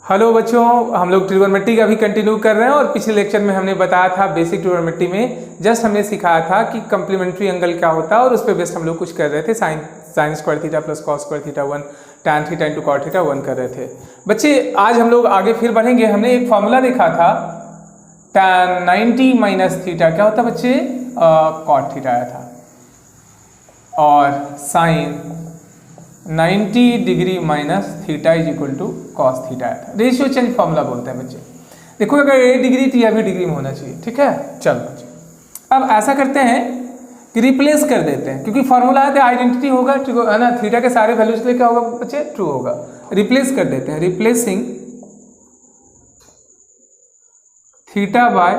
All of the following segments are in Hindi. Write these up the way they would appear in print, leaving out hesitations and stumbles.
हेलो बच्चों, हम लोग ट्रिग्नोमेट्री का भी कंटिन्यू कर रहे हैं और पिछले लेक्चर में हमने बताया था बेसिक ट्रिग्नोमेट्री में जस्ट हमने सिखाया था कि कम्प्लीमेंट्री एंगल क्या होता है और उस पर बेस्ट हम लोग कुछ कर रहे थे। Sine square theta plus cos square theta 1 tan theta into cot theta 1 कर रहे थे। बच्चे आज हम लोग आगे फिर बढ़ेंगे। हमने एक फॉर्मूला देखा था टैन 90 माइनस थीटा क्या होता है बच्चे, कॉट थीटा आया था, और sine 90 degree minus theta is equal to cos theta आया था। रेशियो चेंज फॉर्मूला बोलते हैं बच्चे। देखो अगर ए डिग्री तो यह भी डिग्री में होना चाहिए, ठीक है। चलो बच्चे अब ऐसा करते हैं कि रिप्लेस कर देते हैं, क्योंकि फॉर्मूला है तो आइडेंटिटी होगा, है ना। थीटा के सारे वैल्यूज के लिए क्या होगा बच्चे, ट्रू होगा। रिप्लेस कर देते हैं, replacing theta bye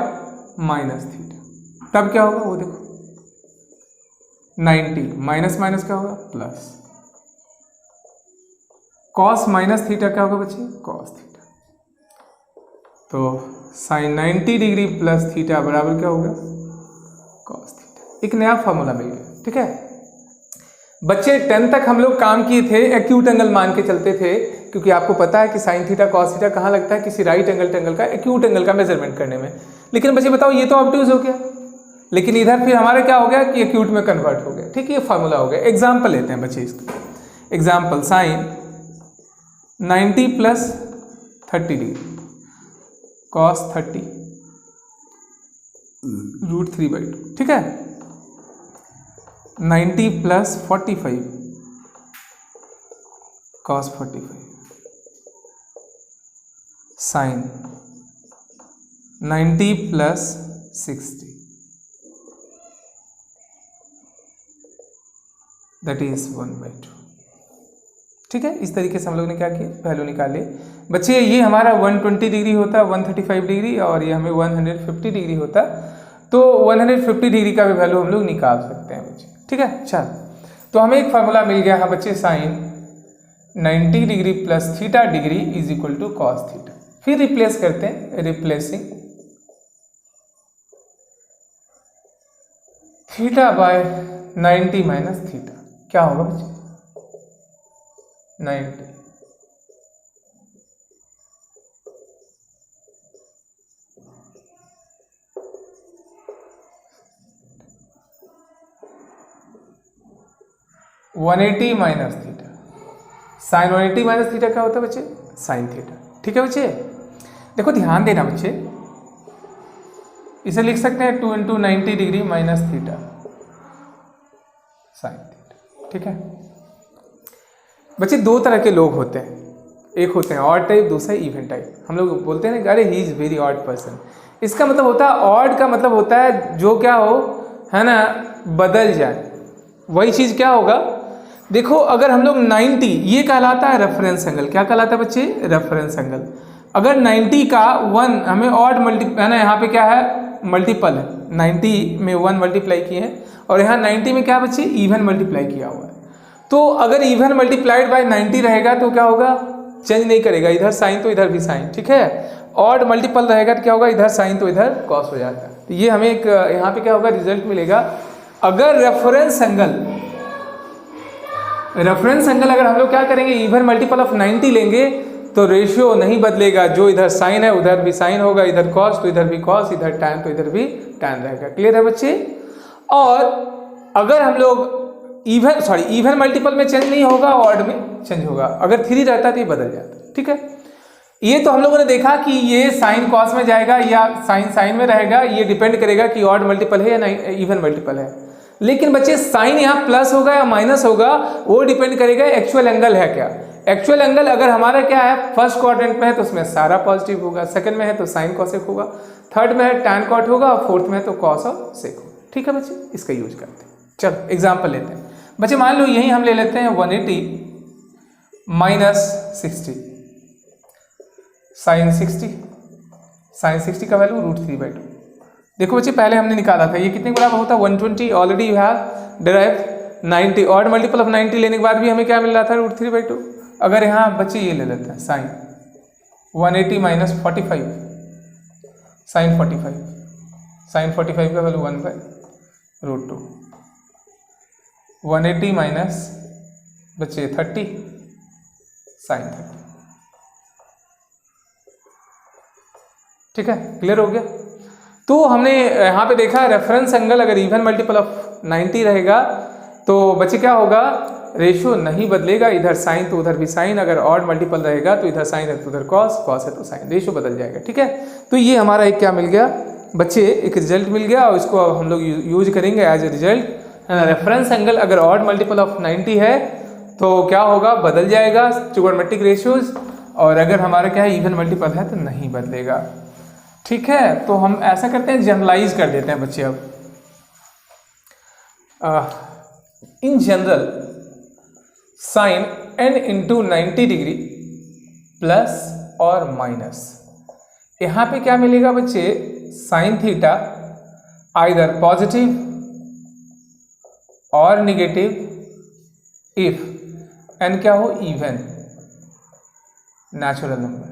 minus theta, तब क्या होगा वो देखो, 90 माइनस माइनस क्या होगा प्लस, कॉस माइनस थीटा क्या होगा बच्चे, कॉस थीटा। तो साइन 90 डिग्री प्लस थीटा बराबर क्या होगा, कॉस थीटा। एक नया फॉर्मूला मिल गया, ठीक है बच्चे। 10 तक हम लोग काम किए थे, एक्यूट एंगल मान के चलते थे, क्योंकि आपको पता है कि साइन थीटा कॉस थीटा कहाँ लगता है, किसी राइट एंगल टेंगल का एक्यूट एंगल का मेजरमेंट करने में। लेकिन बच्चे बताओ ये तो ऑब्ट्यूज हो गया, लेकिन इधर फिर हमारा क्या हो गया कि एक्यूट में कन्वर्ट हो गया, ठीक है। ये फॉर्मूला हो गया। एग्जाम्पल लेते हैं बच्चे इसका। Example sine 90 plus 30 degree cos 30 root 3/2, ठीक है। 90 plus 45 cos 45 sine 90 plus 60 that is 1/2, ठीक है। इस तरीके से हम लोग ने क्या किया, वैल्यू निकाले बच्चे। ये हमारा 120 डिग्री होता, 135 डिग्री, और ये हमें 150 डिग्री होता, तो 150 डिग्री का भी वैल्यू हम लोग निकाल सकते हैं बच्चे, ठीक है। चल तो हमें एक फार्मूला मिल गया है बच्चे, sine 90 degree plus theta degree is equal to cos theta. फिर रिप्लेस करते हैं, replacing theta by 90 minus theta क्या होगा बच्चे, 90 180 minus theta sine 180 minus theta क्या होता है बच्चे, साइन थीटा, ठीक है बच्चे। देखो ध्यान देना बच्चे, इसे लिख सकते हैं 2 into 90 degree minus theta sine theta, ठीक है बच्चे। दो तरह के लोग होते हैं, एक होते हैं ऑड टाइप, दूसरा इवन टाइप। हम लोग बोलते हैं ना, अरे he is very odd person. इसका मतलब होता है, ऑड का मतलब होता है जो क्या हो, है ना, बदल जाए। वही चीज क्या होगा, देखो अगर हम लोग 90, ये कहलाता है रेफरेंस एंगल। क्या कहलाता है बच्चे, रेफरेंस एंगल। अगर 90 का 1 हमें ऑड है ना, यहाँ पे क्या है, मल्टीपल है। 90 में 1 मल्टीप्लाई किए हैं, और यहाँ 90 में क्या बच्चे, इवन मल्टीप्लाई किया हुआ है। तो अगर इवन मल्टीप्लाइड बाय 90 रहेगा तो क्या होगा, चेंज नहीं करेगा, इधर साइन तो इधर भी साइन, ठीक है। ऑड मल्टीपल रहेगा तो क्या होगा, इधर साइन तो इधर कॉस हो जाता है। तो ये हमें एक यहाँ पे क्या होगा, रिजल्ट मिलेगा। अगर रेफरेंस एंगल अगर हम लोग क्या करेंगे, इवन मल्टीपल ऑफ 90 लेंगे तो रेशियो नहीं बदलेगा। जो इधर साइन है उधर भी साइन होगा, इधर कॉस तो इधर भी कॉस, इधर टैन तो इधर भी टैन रहेगा। क्लियर है बच्चे। और अगर हम लोग इवन मल्टीपल में चेंज नहीं होगा, ऑड में चेंज होगा। अगर 3 रहता तो ये बदल जाता, ठीक है। ये तो हम लोगों ने देखा कि ये साइन कॉस में जाएगा या साइन साइन में रहेगा, ये डिपेंड करेगा कि ऑड मल्टीपल है या इवन मल्टीपल है। लेकिन बच्चे साइन यहाँ प्लस होगा या माइनस होगा, वो डिपेंड करेगा एक्चुअल एंगल है क्या। एक्चुअल एंगल अगर हमारा क्या है, फर्स्ट क्वाड्रेंट में है तो उसमें सारा पॉजिटिव होगा, सेकंड में है तो साइन कॉसेक होगा, थर्ड में है टैन कॉट होगा, और फोर्थ में है तो कॉस और सेक होगा, ठीक है बच्चे। इसका यूज करते हैं। चलो एग्जाम्पल लेते हैं बच्चे। मान लो यही हम ले लेते हैं 180 माइनस 60 साइन 60 का वैल्यू रूट 3/2। देखो बच्चे पहले हमने निकाला था, ये कितने बराबर होता है, 120। Already you have derived 90, odd multiple of 90 लेने के बाद भी हमें क्या मिल रहा था, रूट 3/2। अगर यहाँ बच्चे ये ले लेते हैं, साइन 180 माइनस 45 साइन 45 का वैल्यू 1/√2। 180 माइनस बच्चे 30 साइन 30 ठीक है, क्लियर हो गया। तो हमने यहाँ पे देखा रेफरेंस एंगल अगर इवन मल्टीपल ऑफ 90 रहेगा तो बच्चे क्या होगा, रेशियो नहीं बदलेगा, इधर साइन तो उधर भी साइन, अगर ऑड मल्टीपल रहेगा तो इधर साइन है तो उधर कॉस, कॉस है तो साइन, रेशियो बदल जाएगा। ठीक है, तो ये हमारा एक क्या मिल गया बच्चे, एक रिजल्ट मिल गया और इसको अब हम लोग यूज करेंगे as a result. Reference angle अगर ऑड मल्टीपल ऑफ 90 है तो क्या होगा, बदल जाएगा ट्रिगोनोमेट्रिक रेशियोज, और अगर हमारा क्या है इवन मल्टीपल है तो नहीं बदलेगा। ठीक है, तो हम ऐसा करते हैं, जनरलाइज कर देते हैं बच्चे। अब in general sine n into 90 degree plus और माइनस, यहाँ पे क्या मिलेगा बच्चे, साइन थीटा आइदर पॉजिटिव और निगेटिव इफ n क्या हो, इवन नेचुरल नंबर।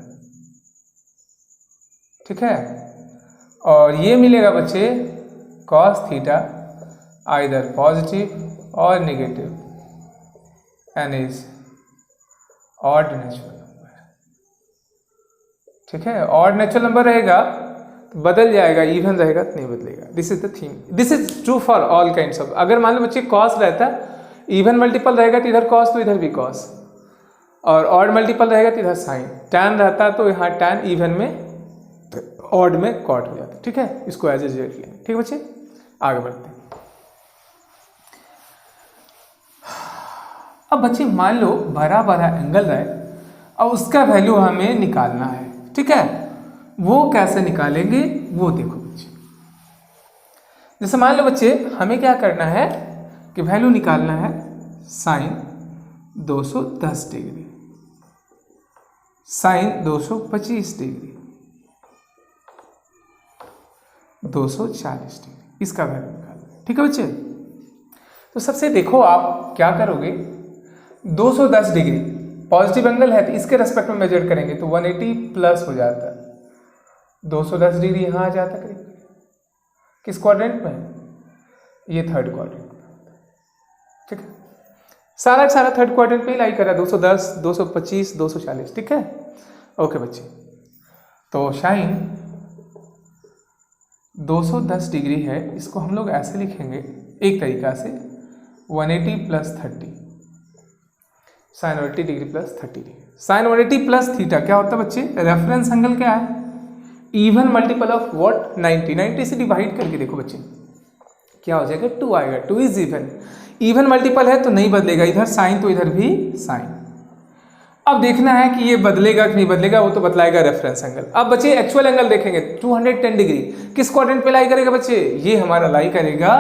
ठीक है, और ये मिलेगा बच्चे कॉस थीटा आइदर पॉजिटिव और negative, n is odd natural number. ठीक है, ऑड नेचुरल नंबर रहेगा तो बदल जाएगा, इवन रहेगा तो नहीं बदलेगा। This is the theme, this is true for all kinds of. अगर मान लो बच्चे कॉस रहता, इवन मल्टीपल रहेगा तो इधर कॉस तो इधर भी कॉस, और ऑड मल्टीपल रहेगा तो इधर साइन, टैन रहता तो यहाँ टैन इवन में ऑड में कॉट हो जाता। ठीक है, इसको एज ए रिजल्ट लेंगे। ठीक है बच्चे, आगे बढ़ते हैं। अब बच्चे मान लो बड़ा बड़ा एंगल है और उसका वैल्यू हमें निकालना है। ठीक है, वो कैसे निकालेंगे वो देखो बच्चे। जैसे मान लो बच्चे हमें क्या करना है कि वैल्यू निकालना है sine 210 degree, sine 225 degree, 240 degree, इसका वैल्यू निकालना है। ठीक है बच्चे, तो सबसे देखो आप क्या करोगे, 210 डिग्री पॉजिटिव एंगल है तो इसके रेस्पेक्ट में मेजर करेंगे तो 180 प्लस हो जाता है, 210 डिग्री यहाँ आ जाता करीब। किस क्वाड्रेंट में, ये थर्ड क्वाड्रेंट में। ठीक है, सारा का सारा थर्ड क्वाड्रेंट पे ही लाई कर रहा है, 210, 225, 240। ठीक है, ओके बच्चे, तो साइन 210 डिग्री है, इसको हम लोग ऐसे लिखेंगे एक तरीका से 180 plus 30, sine 180 degree plus 30 degree. Sine 180 plus theta क्या होता है बच्चे, रेफरेंस एंगल क्या है, इवन मल्टीपल ऑफ व्हाट, 90। 90 से डिवाइड करके देखो बच्चे क्या हो जाएगा, 2 आएगा, 2 इज इवन। इवन मल्टीपल है तो नहीं बदलेगा, इधर साइन तो इधर भी साइन। अब देखना है कि ये बदलेगा कि नहीं बदलेगा, वो तो बतलाएगा रेफरेंस एंगल। अब बच्चे एक्चुअल एंगल देखेंगे, 210 डिग्री किस क्वाड्रेंट पे लाई करेगा बच्चे, ये हमारा लाई करेगा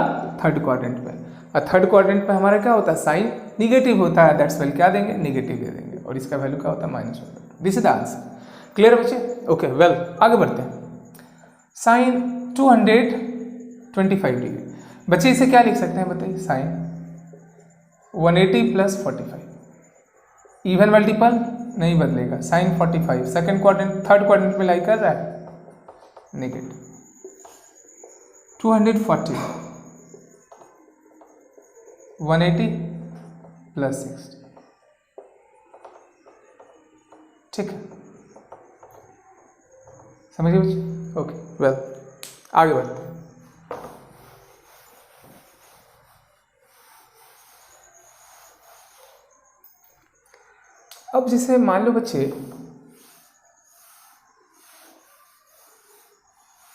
थर्ड क्वाड्रेंट पे, और थर्ड क्वाड्रेंट पे हमारा क्या होता है, साइन निगेटिव होता है, दैट्स वेल क्या देंगे, निगेटिव दे देंगे, और इसका वैल्यू क्या होता है, -1। This is the answer. Clear बच्चे, ओके वेल, आगे बढ़ते हैं। साइन 225 डिग्री, बच्चे इसे क्या लिख सकते हैं बताइए, साइन 180 प्लस 45, इवन मल्टीपल नहीं बदलेगा, sine 45, second quadrant third quadrant में लाई कर रहा है, नेगेटिव 240, 180 प्लस 60। ठीक है, समझिए बच्चे, ओके वेल, आगे बढ़ते हैं। अब जैसे मान लो बच्चे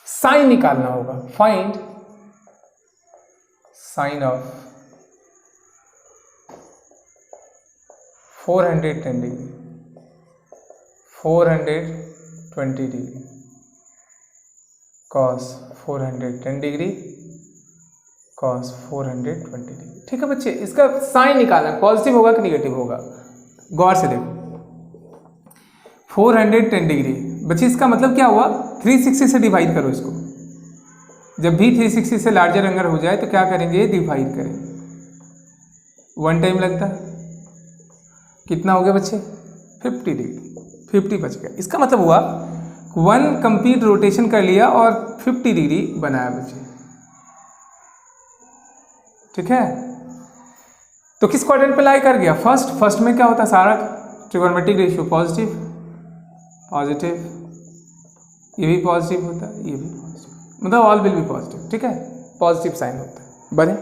साइन निकालना होगा, find sign of 410 degree, 420 degree, cos 410 degree, cos 420 degree. ठीक है बच्चे, इसका साइन निकालना है, पॉजिटिव होगा कि निगेटिव होगा, गौर से देखो। 410 डिग्री बच्चे, इसका मतलब क्या हुआ, 360 से डिवाइड करो इसको। जब भी 360 से लार्जर एंगल हो जाए तो क्या करेंगे, डिवाइड करेंगे। 1 टाइम लगता है, कितना हो गया बच्चे, 50 डिग्री, 50 बच गया। इसका मतलब हुआ 1 कंप्लीट रोटेशन कर लिया और 50 डिग्री बनाया बच्चे। ठीक है, तो किस क्वाड्रेंट पे लाई कर गया, फर्स्ट में क्या होता है, सारा ट्रिगोनोमेट्रिक रेशियो पॉजिटिव, पॉजिटिव, ये भी पॉजिटिव होता है, ये भी पॉजिटिव, मतलब ऑल विल बी पॉजिटिव, ठीक है, पॉजिटिव साइन होता है। बने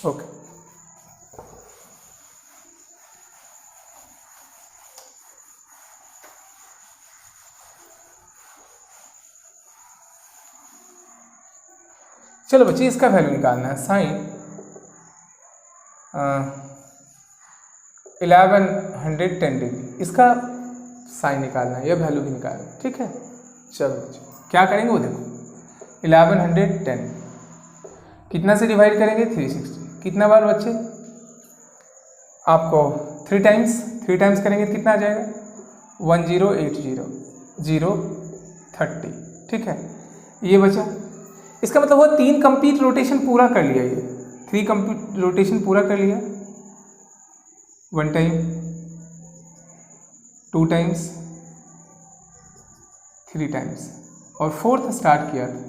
ओके। चलो बच्चे इसका वैल्यू निकालना है, साइन 1110 डिग्री, इसका साइन निकालना है, यह वैल्यू भी निकालना है, ठीक है। चलो बच्चे क्या करेंगे वो देखो, 1110 कितना से डिवाइड करेंगे, 360, कितना बार बच्चे आपको 3 टाइम्स करेंगे तो कितना आ जाएगा, 1080 030, ठीक है। ये बचा, इसका मतलब वो 3 कंप्लीट रोटेशन पूरा कर लिया, ये 3 कंप्लीट रोटेशन पूरा कर लिया, 1 टाइम, 2 टाइम्स, 3 टाइम्स और 4th स्टार्ट किया था,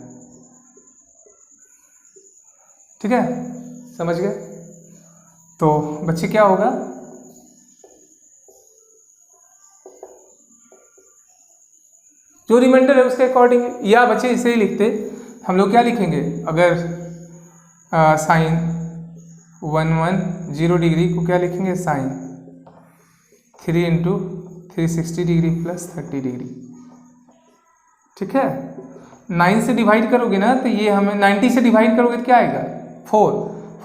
ठीक है, समझ गए। तो बच्चे क्या होगा, जो रिमाइंडर है उसके अकॉर्डिंग, या बच्चे इसे ही लिखते, हम लोग क्या लिखेंगे, अगर साइन 110 डिग्री को क्या लिखेंगे, साइन 3 × 360 डिग्री प्लस 30 डिग्री, ठीक है। 9 से डिवाइड करोगे ना तो ये हमें 90 से डिवाइड करोगे तो क्या आएगा, 4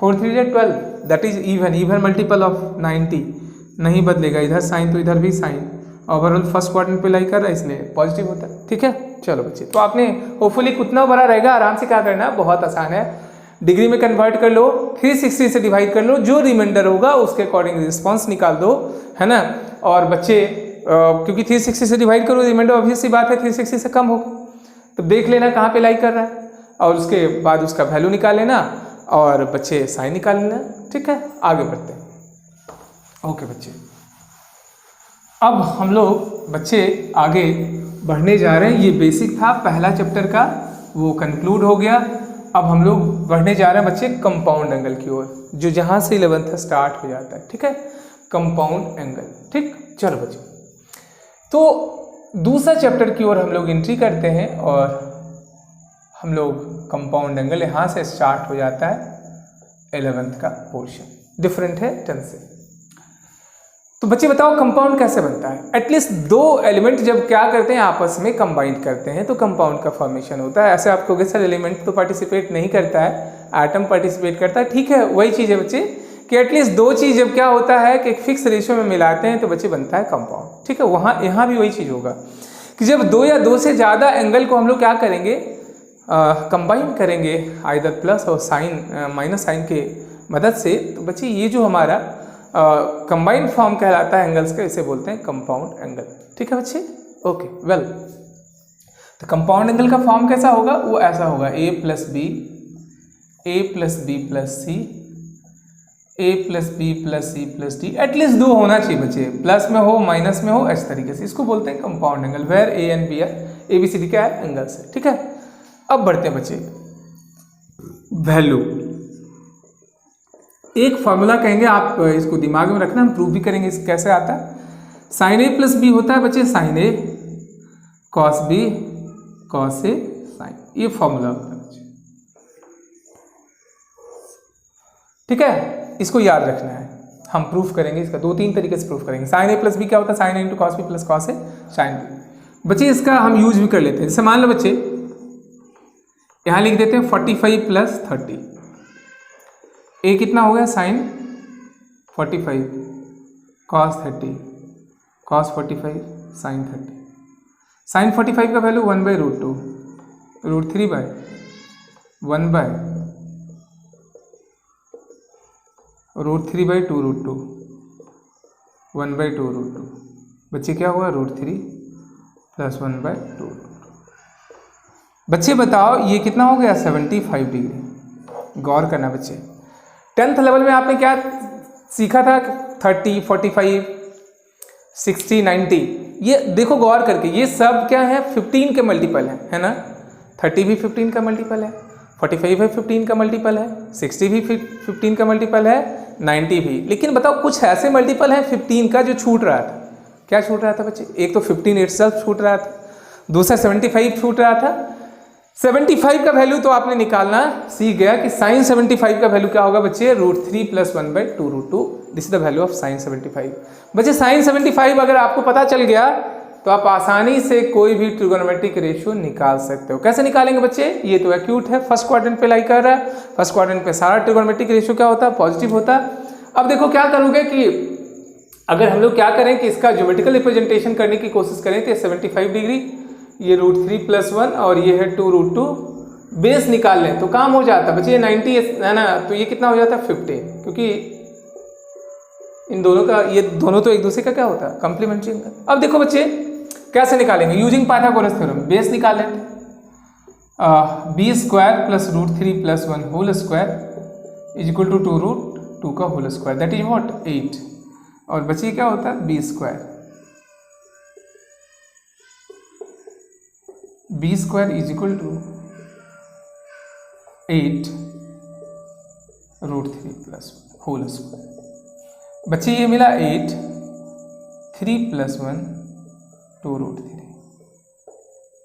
3 12, that is even multiple of 90, नहीं बदलेगा, इधर साइन तो इधर भी साइन, ओवरऑल फर्स्ट क्वाड्रेंट पे लाई कर रहा है इसलिए पॉजिटिव होता है, ठीक है। चलो बच्चे, तो आपने होपफुली कितना बड़ा रहेगा, आराम से क्या करना है, बहुत आसान है, डिग्री में कन्वर्ट कर लो, 360 से डिवाइड कर लो, जो रिमाइंडर होगा उसके अकॉर्डिंग रिस्पॉन्स निकाल दो, है ना। और बच्चे क्योंकि 360 से डिवाइड करो, रिमाइंडर ऑब्वियस सी बात है 360 से कम होगा, तो देख लेना कहाँ पे लाई कर रहा है, और उसके बाद उसका वैल्यू निकाल लेना और बच्चे साइन निकाल लेना, ठीक है। आगे बढ़ते हैं, ओके बच्चे। अब हम लोग बच्चे आगे बढ़ने जा रहे हैं, ये बेसिक था पहला चैप्टर का, वो कंक्लूड हो गया। अब हम लोग बढ़ने जा रहे हैं बच्चे कंपाउंड एंगल की ओर, जो जहाँ से 11th स्टार्ट हो जाता है, ठीक है, कंपाउंड एंगल, ठीक। चलो बच्चे, तो दूसरा चैप्टर की ओर हम लोग एंट्री करते हैं और हम लोग कंपाउंड एंगल यहाँ से स्टार्ट हो जाता है, 11th का पोर्शन डिफरेंट है 10 से। तो बच्चे बताओ कंपाउंड कैसे बनता है, एटलीस्ट 2 एलिमेंट जब क्या करते हैं, आपस में कंबाइन करते हैं तो कंपाउंड का फॉर्मेशन होता है। ऐसे आपको सर एलिमेंट तो पार्टिसिपेट नहीं करता है, एटम पार्टिसिपेट करता है, ठीक है, वही चीज़ है बच्चे कि एटलीस्ट 2 चीज़ जब क्या होता है कि एक फिक्स रेशियो में मिलाते हैं तो बच्चे बनता है कंपाउंड, ठीक है। वहाँ यहाँ भी वही चीज़ होगा कि जब 2 या 2 से ज़्यादा एंगल को हम लोग क्या करेंगे, कंबाइन करेंगे आइदर प्लस और साइन माइनस साइन के मदद से, तो बच्चे ये जो हमारा कंबाइंड फॉर्म कहलाता है एंगल्स का, इसे बोलते हैं कंपाउंड एंगल, ठीक है बच्चे, ओके वेल। तो कंपाउंड एंगल का फॉर्म कैसा होगा, वो ऐसा होगा, a + b + c, a + b + c + d, at least 2 होना चाहिए बच्चे, प्लस में हो माइनस में हो, इस तरीके से इसको बोलते हैं compound angle, where a and b है, ABCD क्या है, एंगल्स है, ठीक है। अब बढ़ते हैं बच्चे, वैल्यू, एक फॉर्मूला कहेंगे, आप इसको दिमाग में रखना, हम प्रूव भी करेंगे इस कैसे आता है। साइन a + b होता है बच्चे, sine a cos b cos a sine, ये फॉर्मूला होता है बच्चे, ठीक है, इसको याद रखना है। हम प्रूफ करेंगे इसका 2-3 तरीके से प्रूफ करेंगे। साइन a + b क्या होता है, sine a × cos b + cos a sine b। बच्चे इसका हम यूज भी कर लेते हैं, जैसे मान लो बच्चे यहाँ लिख देते हैं 45 + 30, a कितना हो गया, sine 45 cos 30 cos 45 sine 30, sine 45 का वैल्यू 1/√2, √3/1/, 3/2√2, 1/2√2, बच्चे क्या हुआ, √3 + 1/2। बच्चे बताओ ये कितना हो गया, 75 डिग्री। गौर करना बच्चे, 10th लेवल में आपने क्या सीखा था, 30 45 60 90, ये देखो गौर करके, ये सब क्या है, 15 के मल्टीपल है ना। 30 भी 15 का मल्टीपल है, 45 भी 15 का मल्टीपल है, 60 भी 15 का मल्टीपल है, 90 भी। लेकिन बताओ कुछ ऐसे मल्टीपल हैं 15 का जो छूट रहा था, क्या छूट रहा था बच्चे, एक तो 15 इटसेल्फ छूट रहा था, दूसरा 75 छूट रहा था। 75 का वैल्यू तो आपने निकालना सीख गया कि साइन 75 का वैल्यू क्या होगा बच्चे, √3 + 1/2 √2। This is the value of sine 75। बच्चे साइन 75 अगर आपको पता चल गया तो आप आसानी से कोई भी ट्रिगोनोमेट्रिक रेशियो निकाल सकते हो। कैसे निकालेंगे बच्चे, ये तो एक्यूट है, फर्स्ट क्वाड्रेंट पे लाई कर रहा है, फर्स्ट क्वाड्रेंट पे सारा ट्रिगोनोमेट्रिक रेशियो क्या होता है, पॉजिटिव होता है। अब देखो क्या करोगे कि अगर हम लोग क्या करें कि इसका ज्योमेट्रिकल रिप्रेजेंटेशन करने की कोशिश करें तो 75 डिग्री, ये √3 + 1 और ये है 2 √2, बेस निकाल लें तो काम हो जाता है बच्चे। ये 90 है ना, तो ये कितना हो जाता है 15, क्योंकि इन दोनों का, ये दोनों तो एक दूसरे का क्या होता है, कॉम्प्लीमेंट्री एंगल। अब देखो बच्चे कैसे निकालेंगे, यूजिंग पाइथागोरस थ्योरम। बेस निकाल लेते हैं, b² + √3 + 1 whole square is equal to 2 √2 का whole square, that is what 8। और बच्चे क्या होता है b² is equal to 8 √3 + 1 whole square. बच्चे ये मिला 8, 3 + 1 2 √3,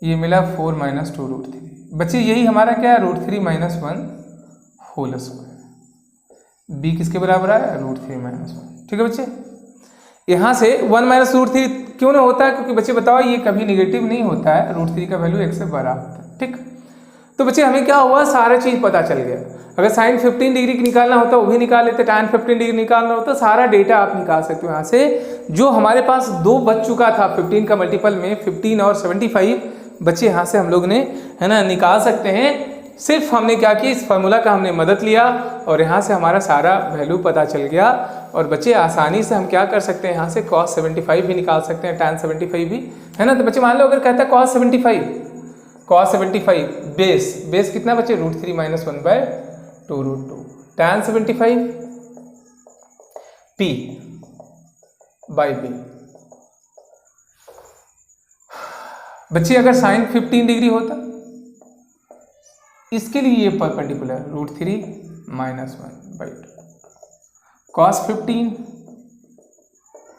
ये मिला 4 - 2 √3। बच्चे यही हमारा क्या है, √3 - 1 होल स्क्वायर। b किसके बराबर है, √3 - 1। ठीक है बच्चे, यहाँ से 1 - √3 क्यों ना होता है, क्योंकि बच्चे बताओ ये कभी निगेटिव नहीं होता है, √3 का वैल्यू 1 से बड़ा होता है। ठीक, तो बच्चे हमें क्या हुआ, सारा चीज़ पता चल गया। अगर साइन 15 डिग्री निकालना होता वो भी निकाल लेते, tan 15 डिग्री निकालना होता, सारा डेटा आप निकाल सकते हो यहाँ से। जो हमारे पास 2 बच चुका था 15 का मल्टीपल में, 15 और 75, बच्चे यहाँ से हम लोग ने, है ना, निकाल सकते हैं। सिर्फ हमने क्या किया, इस फार्मूला का हमने मदद लिया और यहाँ से हमारा सारा वैल्यू पता चल गया। और बच्चे आसानी से हम क्या कर सकते हैं, यहाँ से cos 75 भी निकाल सकते हैं, tan 75 भी, है ना। तो बच्चे मान लो अगर कहता है cos 75 बेस कितना बच्चे, √3 - 1/2 √2, tan 75 p/b। बच्चे अगर साइन 15 डिग्री होता, इसके लिए ये परपेंडिकुलर √3 - 1/2, cos 15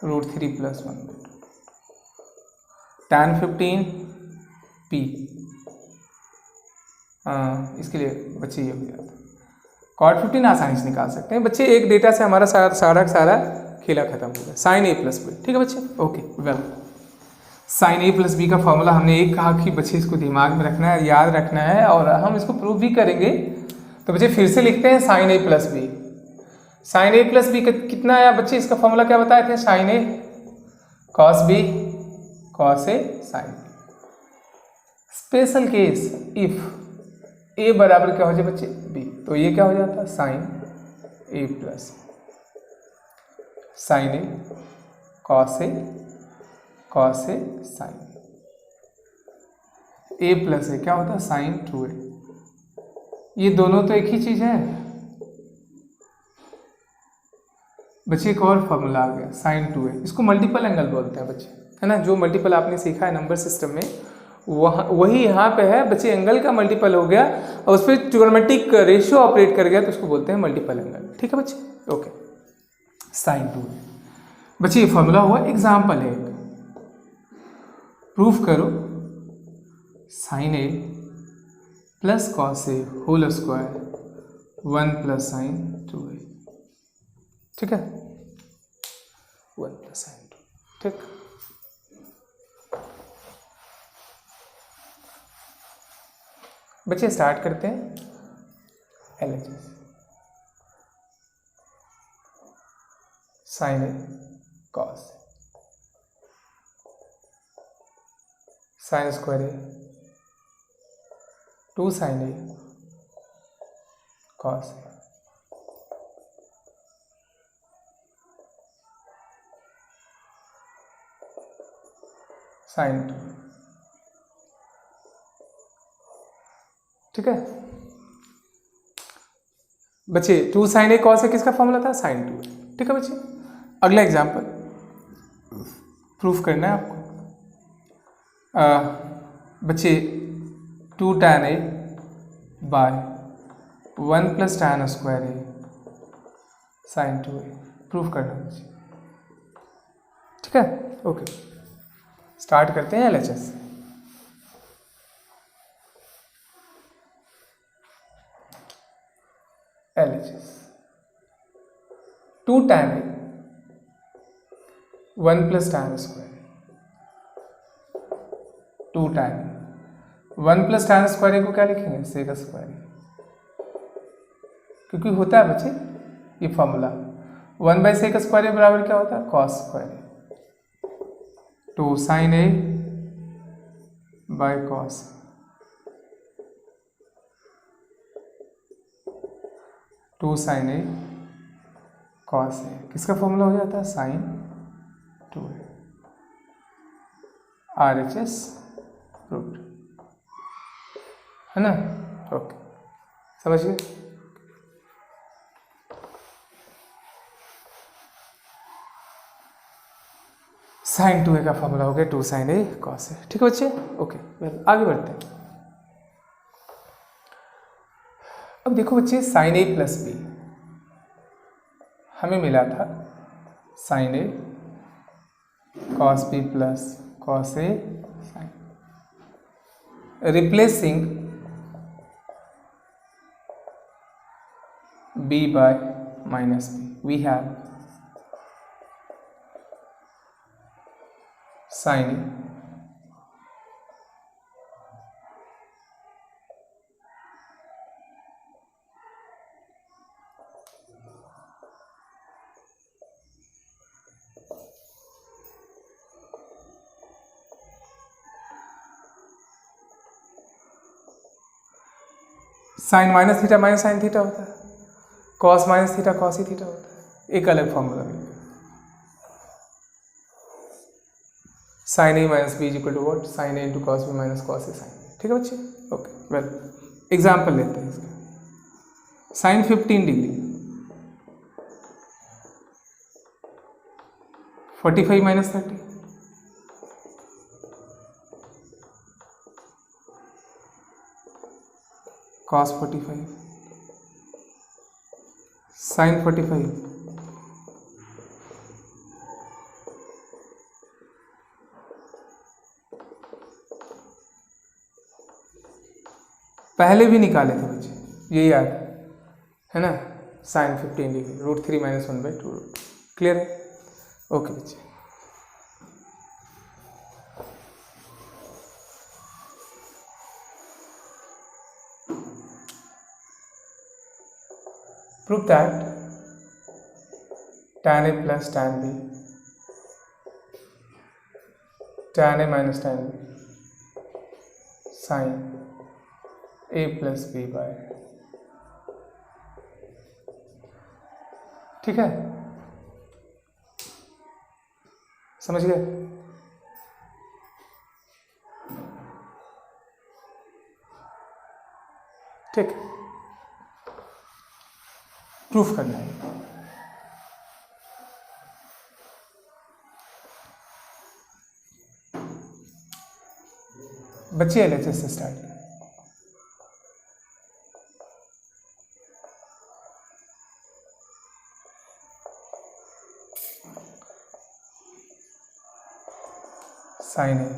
√3 + 1/2, tan 15 p, इसके लिए बच्चे ये हो जाता है। cot 15 आसानी से निकाल सकते हैं बच्चे, एक डेटा से हमारा सारा खेला खत्म हो गया। साइन a + b, ठीक है बच्चे, okay well. Sine a + b का फॉर्मूला हमने एक कहा कि बच्चे इसको दिमाग में रखना है, याद रखना है, और हम इसको प्रूव भी करेंगे। तो बच्चे फिर से लिखते हैं sine a + b। Sine a + b कितना आया बच्चे, इसका फॉर्मूला क्या बताए थे, sine a cos b cos a sin b। Special case if a बराबर क्या हो जाए बच्चे b, तो ये क्या हो जाता है sine a + sine a cos a sin a + a क्या होता है साइन 2a। ये दोनों तो एक ही चीज है बच्चे। एक और फॉर्मूला आ गया साइन 2a, इसको मल्टीपल एंगल बोलते हैं बच्चे, है ना। जो मल्टीपल आपने सीखा है नंबर सिस्टम में, वही यहाँ पे है बच्चे, एंगल का मल्टीपल हो गया और उस पर ट्रिगोनोमेट्रिक रेशियो ऑपरेट कर गया, तो उसको बोलते हैं मल्टीपल एंगल। ठीक है बच्चे, ओके। साइन 2a बच्चे ये फॉर्मूला हुआ, एग्जाम्पल है, प्रूफ करो sine a + cos a whole square 1 + sine 2a। ठीक है, 1 + साइन 2, ठीक। बच्चे स्टार्ट करते हैं LHS। Sine a cos sine square a 2 sine a cos a sine 2। ठीक है बच्चे, 2 साइन a cos a किसका फॉर्मूला था, साइन 2। ठीक है बच्चे, अगला एग्जाम्पल प्रूफ करना है आपको। बच्चे 2 tan a / 1 + tan square a sine 2a, proof करना है बच्चे। ठीक है, ओके। स्टार्ट करते हैं LHS। LHS 2 tan A 1 plus tan square 2 tan 1 plus tan square A को क्या लिखेंगे सेक स्क्वायर A, क्योंकि होता है बच्चे ये formula 1 by sec square A बराबर क्या होता है cos square A, 2 sin A by cos, 2 sin A cos A, किसका फॉर्मूला हो जाता है साइन 2A, RHS प्रूव्ड है ना। ओके समझिए। साइन 2A का फॉर्मूला हो गया 2 sin A cos A, ठीक है बच्चे। ओके वेल आगे बढ़ते हैं। अब देखो बच्चे sin A प्लस B हमें मिला था sin A cos B plus cos A sin, replacing B by minus B we have sin A sine minus theta minus sine theta होता है, कॉस माइनस थीटा कॉस ही थीटा होता है, एक अलग फॉर्मूला मिल गया। Sine a minus b is equal to what sine a into cos b minus cos a sine, ठीक है बच्चे। ओके वेल एग्जाम्पल लेते हैं इसका। Sine 15 degree 45 minus 30, cos 45 sin 45 पहले भी निकाले थे बच्चे, ये याद है ना। साइन 15 डिग्री √3 माइनस 1/2, क्लियर है। ओके बच्चे prove that tan A plus tan B tan A minus tan B sin A plus B by, ठीक है समझ गए। ठीक प्रूफ करना है। बच्चे एलएचएस से स्टार्ट करें। साइन ए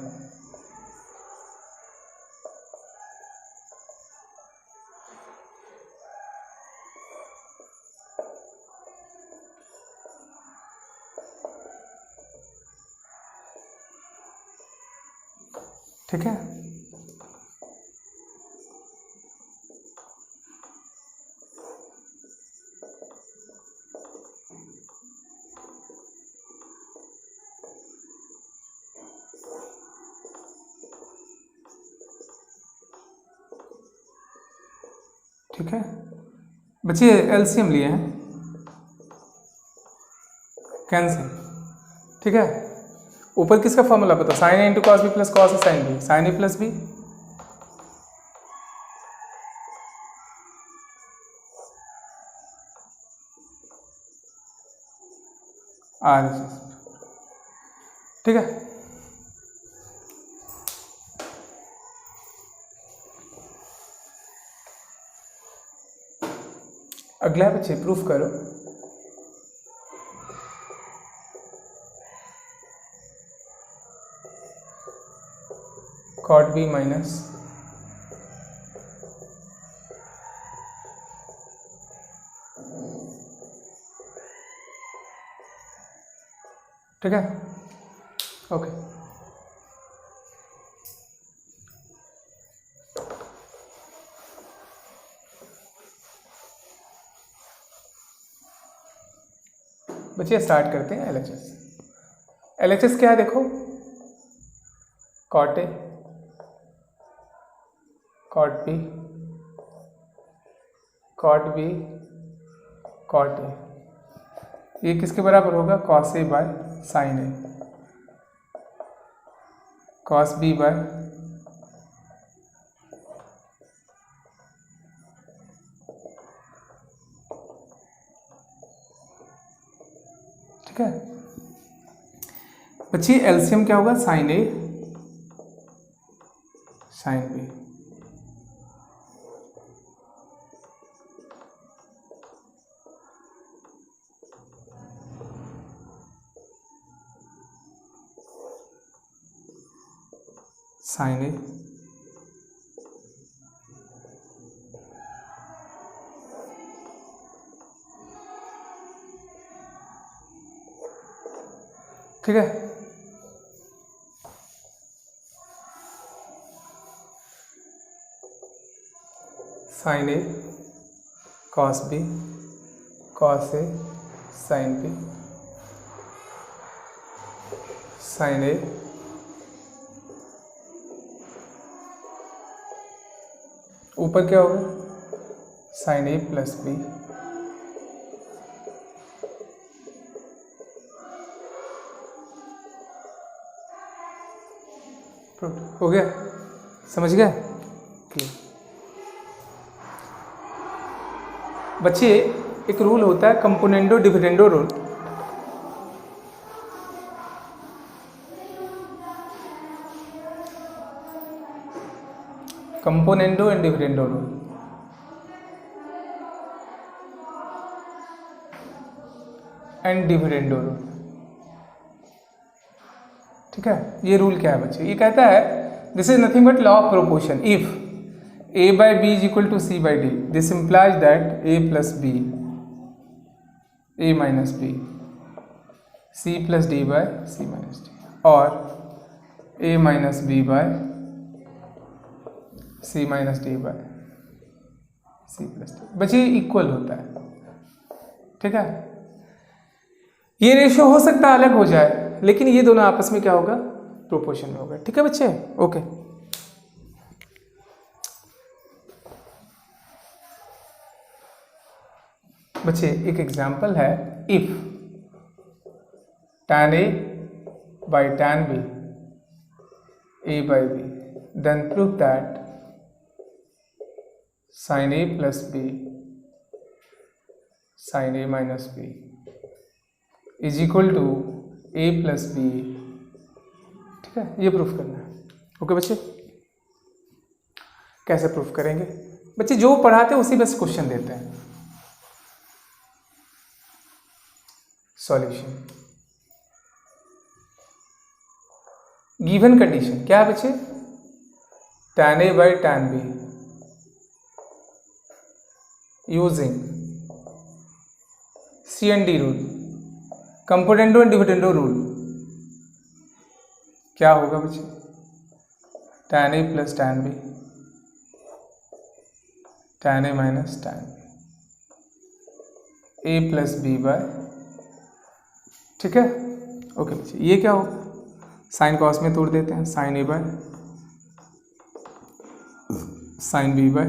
ठीक है। ठीक है बच्चे एलसीएम लिए हैं कैंसिल, ठीक है। ऊपर किसका फॉर्मूला पता sine a into cos b plus cos a sine b, sine a plus b are, ठीक है। अगला बच्चे प्रूफ करो। cot b माइनस ठीक है, ओके। बच्चे स्टार्ट करते हैं एलएचएस। एलएचएस क्या है देखो, cot a, cot b, cot b, cot a. ये किसके बराबर होगा, cos a by sine a, cos b by ठीक है बच्ची। एलसीएम क्या होगा, sine a sine b. Sine a ठीक है। Sine a cos b, cos a sine b, sine a ऊपर क्या होगा, साइन ए प्लस बी, हो गया, समझ गया क्लियर। बच्चे एक रूल होता है componendo dividendo rule. Componendo and dividendo rule. And dividendo rule, ठीक है। ये रूल क्या है बच्चे, ये कहता है this is nothing but law of proportion. If a by b is equal to c by d, this implies that a plus b, a minus b, c plus d by c minus d, और a minus b by c minus d by c plus d। बच्चे इक्वल होता है, ठीक है। ये रेशियो हो सकता है अलग हो जाए, लेकिन ये दोनों आपस में क्या होगा, प्रोपोर्शन में होगा, ठीक है बच्चे, ओके। बच्चे एक एग्जाम्पल है, if tan a by tan b, a by b, then prove that sin a plus b sin a minus b is equal to a plus b, ठीक है। ये प्रूफ करना है, ओके बच्चे। कैसे प्रूफ करेंगे बच्चे, जो पढ़ाते हैं उसी बस क्वेश्चन देते हैं। सॉल्यूशन, गिवन कंडीशन क्या है बच्चे, tan a by tan b using C and D rule, componendo and dividendo rule. क्या होगा बच्चे, tan a plus tan b, tan a minus tan b, a plus b by, ठीक है, ओके बच्चे। ये क्या होगा, साइन कॉस में तोड़ देते हैं, sine a by sine b by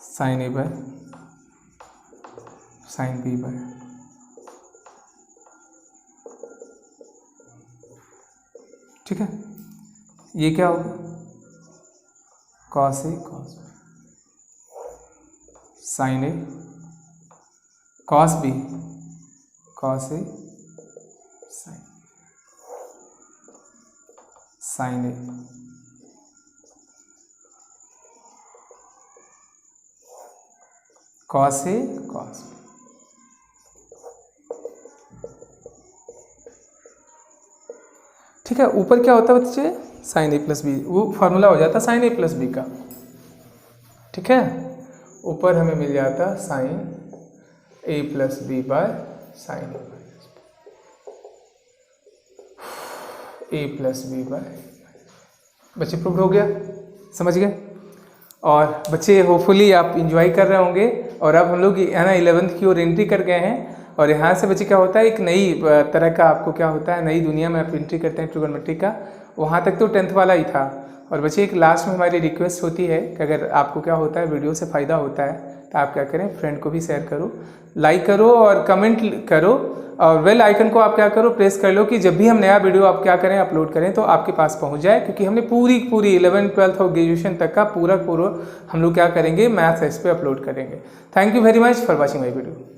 sine a by sine b by, ठीक है। ये क्या होगा, cos a cos sine a cos b cos a sine sine a cos a cos b, ठीक है। ऊपर क्या होता है बच्चे, साइन ए प्लस बी, वो फॉर्मूला हो जाता है साइन ए प्लस बी का, ठीक है। ऊपर हमें मिल जाता sine a plus b by sine a plus b by. बच्चे प्रूव हो गया, समझ गए? और बच्चे होपफुली आप इंजॉय कर रहे होंगे। और अब हम लोग है ना 11th की ओर एंट्री कर गए हैं। और यहाँ से बच्चे क्या होता है, एक नई तरह का आपको क्या होता है, नई दुनिया में आप एंट्री करते हैं ट्रिगोनोमेट्री का। वहाँ तक तो 10th वाला ही था। और बच्चे एक लास्ट में हमारी रिक्वेस्ट होती है कि अगर आपको क्या होता है वीडियो से फ़ायदा होता है तो आप क्या करें, फ्रेंड को भी शेयर करो, लाइक करो और कमेंट करो। और बेल आइकन को आप क्या करो, प्रेस कर लो कि जब भी हम नया वीडियो आप क्या करें अपलोड करें तो आपके पास पहुंच जाए। क्योंकि हमने पूरी 11th 12th और ग्रेजुएशन तक का पूरा हम लोग क्या करेंगे, मैथ्स इस पे अपलोड करेंगे। Thank you very much for watching my video.